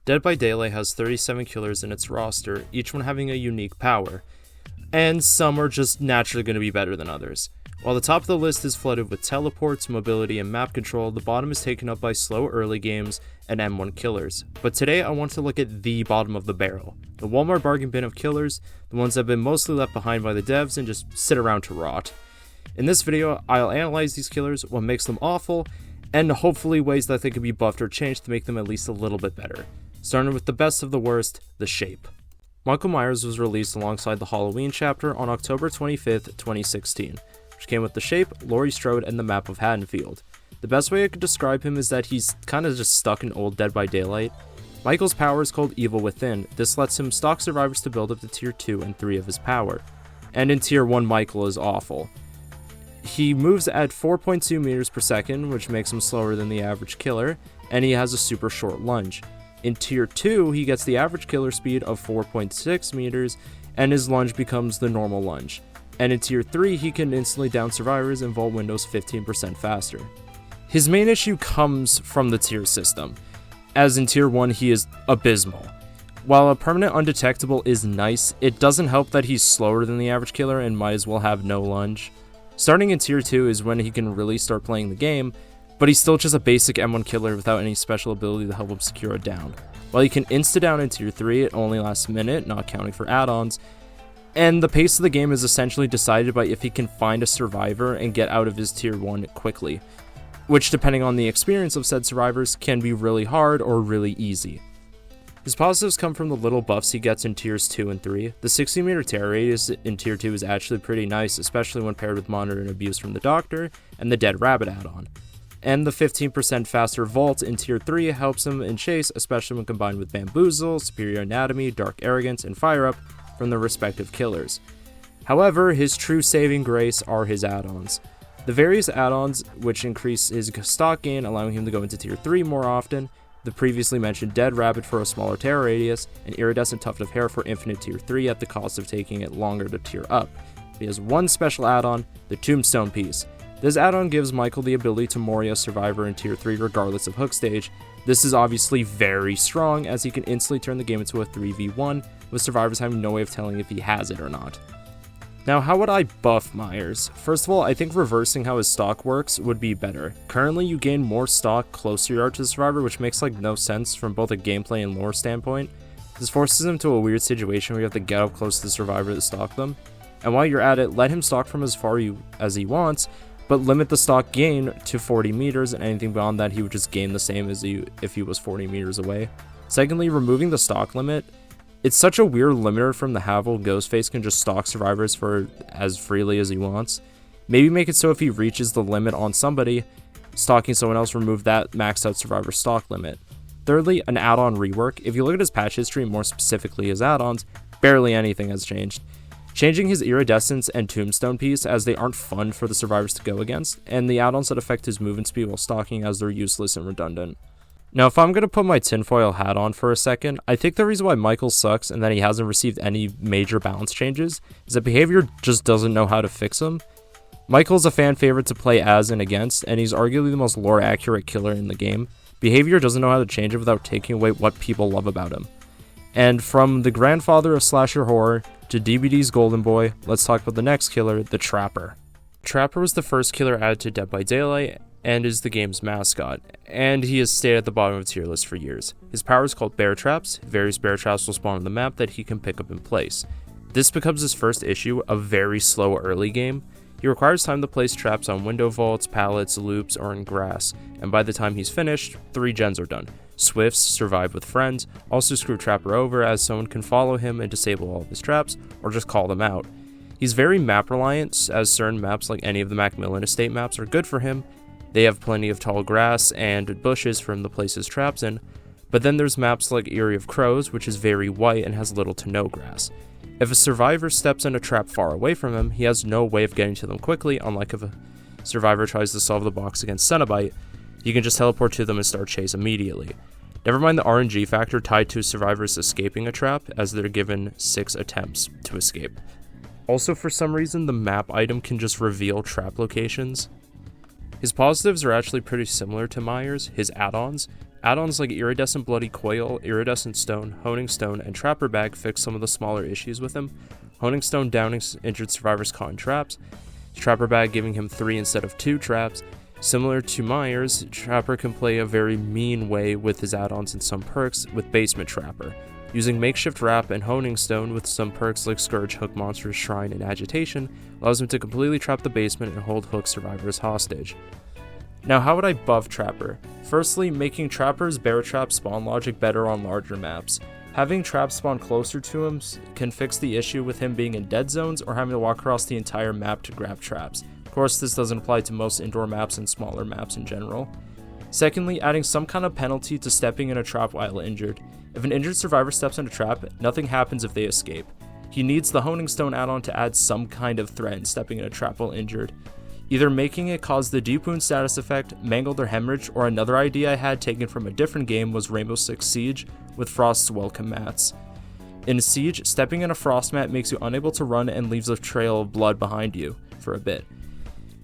Dead by Daylight has 37 killers in its roster, each one having a unique power, and some are just naturally going to be better than others. While the top of the list is flooded with teleports, mobility, and map control, the bottom is taken up by slow early games and M1 killers. But today I want to look at the bottom of the barrel, the Walmart bargain bin of killers, the ones that have been mostly left behind by the devs and just sit around to rot. In this video, I'll analyze these killers, what makes them awful, and hopefully ways that they could be buffed or changed to make them at least a little bit better. Starting with the best of the worst, the shape. Michael Myers was released alongside the Halloween chapter on October 25th, 2016. Which came with the shape, Laurie Strode, and the map of Haddonfield. The best way I could describe him is that he's kind of just stuck in old Dead by Daylight. Michael's power is called Evil Within. This lets him stalk survivors to build up to tier 2 and 3 of his power. And in tier 1, Michael is awful. He moves at 4.2 meters per second, which makes him slower than the average killer, and he has a super short lunge. In tier 2, he gets the average killer speed of 4.6 meters, and his lunge becomes the normal lunge. And in tier 3, he can instantly down survivors and vault windows 15% faster. His main issue comes from the tier system, as in tier 1 he is abysmal. While a permanent undetectable is nice, it doesn't help that he's slower than the average killer and might as well have no lunge. Starting in tier 2 is when he can really start playing the game, but he's still just a basic M1 killer without any special ability to help him secure a down. While he can insta-down in tier 3, it only lasts a minute, not counting for add-ons, and the pace of the game is essentially decided by if he can find a survivor and get out of his tier 1 quickly, which depending on the experience of said survivors can be really hard or really easy. His positives come from the little buffs he gets in tiers 2 and 3. The 60 meter terror radius in tier 2 is actually pretty nice, especially when paired with monitor and abuse from the doctor and the Dead Rabbit add-on. And the 15% faster vault in tier 3 helps him in chase, especially when combined with bamboozle, superior anatomy, dark arrogance, and fire up from the respective killers. However, his true saving grace are his add-ons. The various add-ons, which increase his stock gain, allowing him to go into tier 3 more often, the previously mentioned Dead Rabbit for a smaller terror radius, and Iridescent Tuft of Hair for infinite tier 3 at the cost of taking it longer to tier up. He has one special add-on, the Tombstone piece. This add-on gives Michael the ability to Moria survivor in tier 3 regardless of hook stage. This is obviously very strong, as he can instantly turn the game into a 3v1, with survivors having no way of telling if he has it or not. Now, how would I buff Myers? First of all, I think reversing how his stock works would be better. Currently, you gain more stock closer you are to the survivor, which makes no sense from both a gameplay and lore standpoint. This forces him to a weird situation where you have to get up close to the survivor to stalk them. And while you're at it, let him stalk from as far as he wants, but limit the stock gain to 40 meters, and anything beyond that he would just gain the same as if he was 40 meters away. Secondly, removing the stock limit. It's such a weird limiter from the Havel Ghostface can just stalk survivors for as freely as he wants. Maybe make it so if he reaches the limit on somebody, stalking someone else, remove that maxed out survivor stock limit. Thirdly, an add-on rework. If you look at his patch history, more specifically his add-ons, barely anything has changed. Changing his Iridescence and Tombstone piece, as they aren't fun for the survivors to go against, and the add-ons that affect his movement speed while stalking, as they're useless and redundant. Now, if I'm going to put my tinfoil hat on for a second, I think the reason why Michael sucks and that he hasn't received any major balance changes is that behavior just doesn't know how to fix him. Michael's a fan favorite to play as and against, and he's arguably the most lore-accurate killer in the game. Behavior doesn't know how to change it without taking away what people love about him. And from the grandfather of slasher horror to DBD's golden boy, let's talk about the next killer, the Trapper. Trapper was the first killer added to Dead by Daylight, and is the game's mascot, and he has stayed at the bottom of the tier list for years. His power is called Bear Traps. Various bear traps will spawn on the map that he can pick up in place. This becomes his first issue, a very slow early game. He requires time to place traps on window vaults, pallets, loops, or in grass, and by the time he's finished, 3 gens are done. Swifts, Survive with Friends, also screw Trapper over, as someone can follow him and disable all of his traps, or just call them out. He's very map reliant, as certain maps like any of the Macmillan Estate maps are good for him. They have plenty of tall grass and bushes for him to place his traps in, but then there's maps like Eyrie of Crows, which is very white and has little to no grass. If a survivor steps in a trap far away from him, he has no way of getting to them quickly, unlike if a survivor tries to solve the box against Cenobite, you can just teleport to them and start chase immediately. Never mind the RNG factor tied to survivors escaping a trap, as they're given 6 attempts to escape. Also, for some reason, the map item can just reveal trap locations. His positives are actually pretty similar to Myers, his add-ons. Add-ons like Iridescent Bloody Coil, Iridescent Stone, Honing Stone, and Trapper Bag fix some of the smaller issues with him. Honing Stone downing injured survivors caught in traps, Trapper Bag giving him 3 instead of 2 traps. Similar to Myers, Trapper can play a very mean way with his add-ons and some perks with Basement Trapper. Using Makeshift Wrap and Honing Stone with some perks like Scourge, Hook Monsters, Shrine, and Agitation allows him to completely trap the basement and hold Hook survivors hostage. Now, how would I buff Trapper? Firstly, making Trapper's bear trap spawn logic better on larger maps. Having traps spawn closer to him can fix the issue with him being in dead zones or having to walk across the entire map to grab traps. Of course, this doesn't apply to most indoor maps and smaller maps in general. Secondly, adding some kind of penalty to stepping in a trap while injured. If an injured survivor steps in a trap, nothing happens if they escape. He needs the Honing Stone add-on to add some kind of threat in stepping in a trap while injured. Either making it cause the Deep Wound status effect, Mangled, or Hemorrhage, or another idea I had taken from a different game was Rainbow Six Siege with Frost's Welcome Mats. In Siege, stepping in a Frost mat makes you unable to run and leaves a trail of blood behind you for a bit.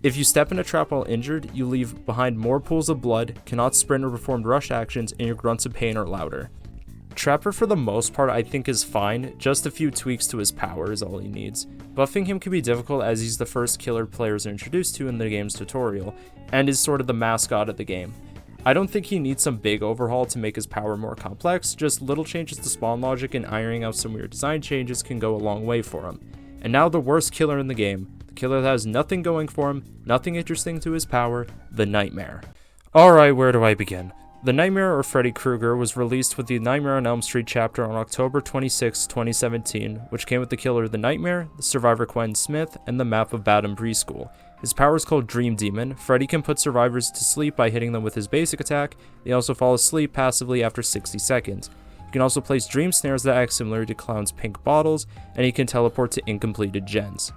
If you step in a trap while injured, you leave behind more pools of blood, cannot sprint or perform rush actions, and your grunts of pain are louder. Trapper for the most part I think is fine, just a few tweaks to his power is all he needs. Buffing him can be difficult as he's the first killer players are introduced to in the game's tutorial, and is sort of the mascot of the game. I don't think he needs some big overhaul to make his power more complex, just little changes to spawn logic and ironing out some weird design changes can go a long way for him. And now the worst killer in the game, the killer that has nothing going for him, nothing interesting to his power, the Nightmare. Alright, where do I begin? The Nightmare, or Freddy Krueger, was released with the Nightmare on Elm Street chapter on October 26, 2017, which came with the killer the Nightmare, the survivor Quentin Smith, and the map of Badham Preschool. His power is called Dream Demon. Freddy can put survivors to sleep by hitting them with his basic attack. They also fall asleep passively after 60 seconds. He can also place dream snares that act similar to Clown's pink bottles, and he can teleport to incompleted gens.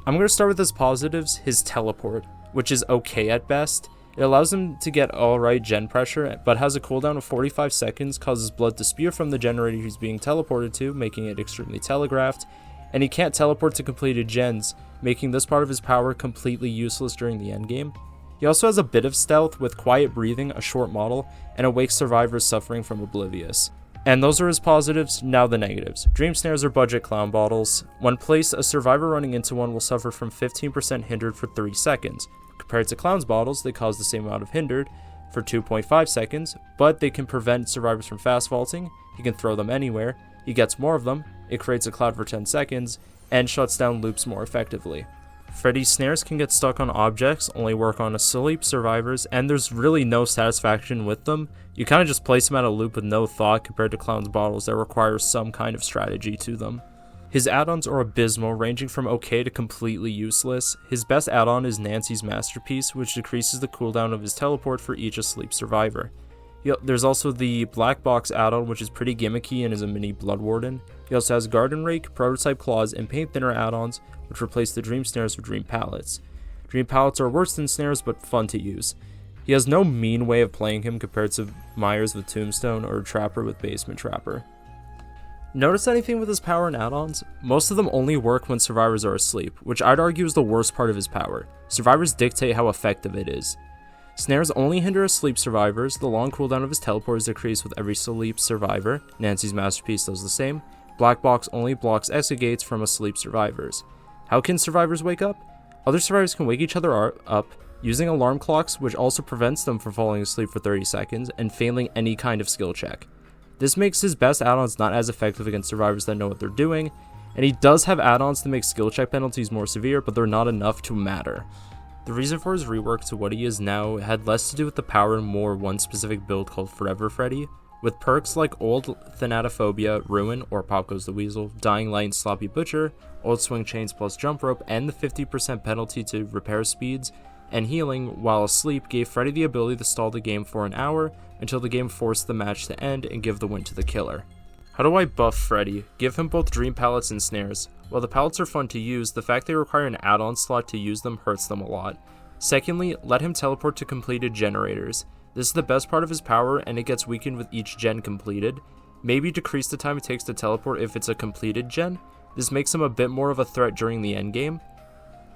I'm going to start with his positives, his teleport, which is okay at best. It allows him to get alright gen pressure, but has a cooldown of 45 seconds, causes blood to spew from the generator he's being teleported to, making it extremely telegraphed, and he can't teleport to completed gens, making this part of his power completely useless during the endgame. He also has a bit of stealth with quiet breathing, a short model, and awakes survivors suffering from Oblivious. And those are his positives, now the negatives. Dream snares are budget clown bottles. When placed, a survivor running into one will suffer from 15% hindered for 3 seconds. Compared to Clown's bottles, they cause the same amount of hindered for 2.5 seconds, but they can prevent survivors from fast vaulting, he can throw them anywhere, he gets more of them, it creates a cloud for 10 seconds, and shuts down loops more effectively. Freddy's snares can get stuck on objects, only work on asleep survivors, and there's really no satisfaction with them. You kind of just place them at a loop with no thought compared to Clown's bottles that require some kind of strategy to them. His add-ons are abysmal, ranging from okay to completely useless. His best add-on is Nancy's Masterpiece, which decreases the cooldown of his teleport for each asleep survivor. There's also the Black Box add-on, which is pretty gimmicky and is a mini Blood Warden. He also has Garden Rake, Prototype Claws, and Paint Thinner add-ons, which replace the Dream Snares with Dream Pallets. Dream Pallets are worse than snares, but fun to use. He has no mean way of playing him compared to Myers with Tombstone or Trapper with Basement Trapper. Notice anything with his power and add-ons? Most of them only work when survivors are asleep, which I'd argue is the worst part of his power. Survivors dictate how effective it is. Snares only hinder asleep survivors, the long cooldown of his teleport is decreased with every sleep survivor, Nancy's Masterpiece does the same. Black Box only blocks exit gates from asleep survivors. How can survivors wake up? Other survivors can wake each other up using alarm clocks, which also prevents them from falling asleep for 30 seconds and failing any kind of skill check. This makes his best add-ons not as effective against survivors that know what they're doing, and he does have add-ons to make skill check penalties more severe, but they're not enough to matter. The reason for his rework to what he is now had less to do with the power and more one specific build called Forever Freddy. With perks like Old Thanatophobia, Ruin, or Pop Goes the Weasel, Dying Light and Sloppy Butcher, Old Swing Chains plus Jump Rope, and the 50% penalty to repair speeds, and healing while asleep gave Freddy the ability to stall the game for an hour until the game forced the match to end and give the win to the killer. How do I buff Freddy? Give him both Dream Pallets and Snares. While the pallets are fun to use, the fact they require an add-on slot to use them hurts them a lot. Secondly, let him teleport to completed generators. This is the best part of his power, and it gets weakened with each gen completed. Maybe decrease the time it takes to teleport if it's a completed gen. This makes him a bit more of a threat during the endgame.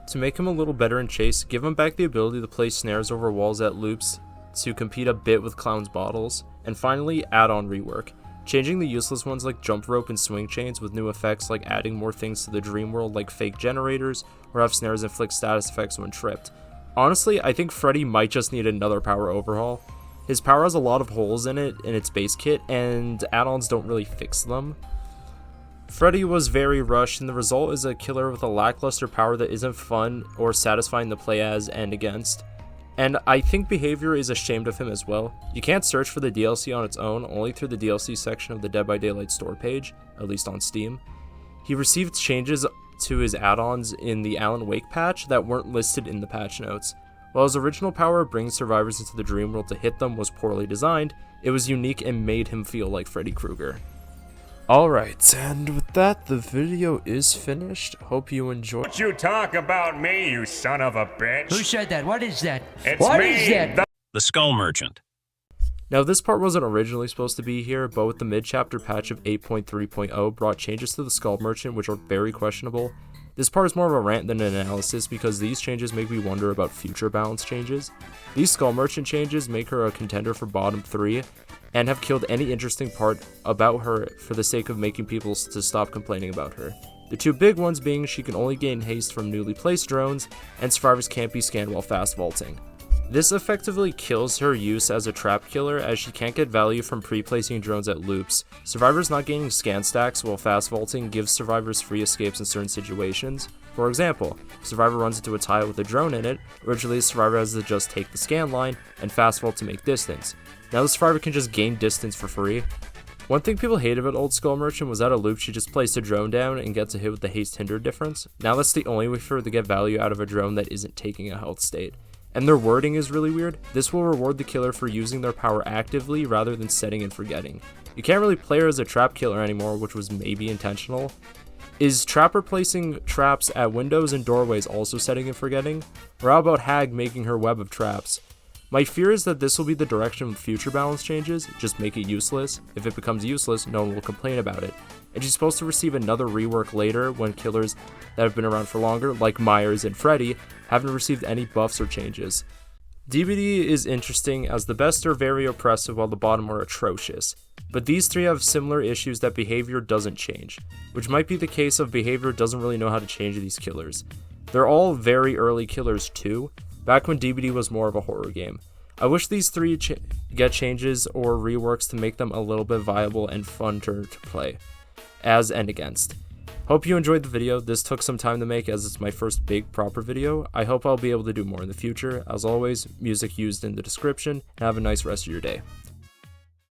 To make him a little better in chase, give him back the ability to place snares over walls at loops to compete a bit with Clown's bottles. And finally, add-on rework. Changing the useless ones like jump rope and swing chains with new effects like adding more things to the dream world like fake generators, or have snares inflict status effects when tripped. Honestly, I think Freddy might just need another power overhaul. His power has a lot of holes in it in its base kit, and add-ons don't really fix them. Freddy was very rushed, and the result is a killer with a lackluster power that isn't fun or satisfying to play as and against. And I think Behavior is ashamed of him as well. You can't search for the DLC on its own, only through the DLC section of the Dead by Daylight store page, at least on Steam. He received changes to his add-ons in the Alan Wake patch that weren't listed in the patch notes. While his original power of bringing survivors into the dream world to hit them was poorly designed, it was unique and made him feel like Freddy Krueger. Alright, and with that, the video is finished. Hope you enjoyed. Don't you talk about me, you son of a bitch. Who said that? What is that? It's What me, is that? The Skull Merchant. Now, this part wasn't originally supposed to be here, but with the mid-chapter patch of 8.3.0 brought changes to the Skull Merchant which are very questionable. This part is more of a rant than an analysis because these changes make me wonder about future balance changes. These Skull Merchant changes make her a contender for bottom 3, and have killed any interesting part about her for the sake of making people to stop complaining about her. The two big ones being she can only gain haste from newly placed drones, and survivors can't be scanned while fast vaulting. This effectively kills her use as a trap killer as she can't get value from pre-placing drones at loops. Survivors not gaining scan stacks while fast vaulting gives survivors free escapes in certain situations. For example, if a survivor runs into a tile with a drone in it, originally the survivor has to just take the scan line and fast vault to make distance. Now the survivor can just gain distance for free. One thing people hate about old Skull Merchant was at a loop she just placed a drone down and gets a hit with the haste hinder difference. Now that's the only way for her to get value out of a drone that isn't taking a health state. And their wording is really weird. This will reward the killer for using their power actively rather than setting and forgetting. You can't really play her as a trap killer anymore, which was maybe intentional. Is Trapper placing traps at windows and doorways also setting and forgetting? Or how about Hag making her web of traps? My fear is that this will be the direction with future balance changes, just make it useless. If it becomes useless, no one will complain about it. And she's supposed to receive another rework later when killers that have been around for longer, like Myers and Freddy, haven't received any buffs or changes. DBD is interesting as the best are very oppressive while the bottom are atrocious. But these three have similar issues that Behavior doesn't change, which might be the case of Behavior doesn't really know how to change these killers. They're all very early killers too, back when DBD was more of a horror game. I wish these three get changes or reworks to make them a little bit viable and fun to play, as and against. Hope you enjoyed the video. This took some time to make as it's my first big proper video. I hope I'll be able to do more in the future. As always, music used in the description, and have a nice rest of your day.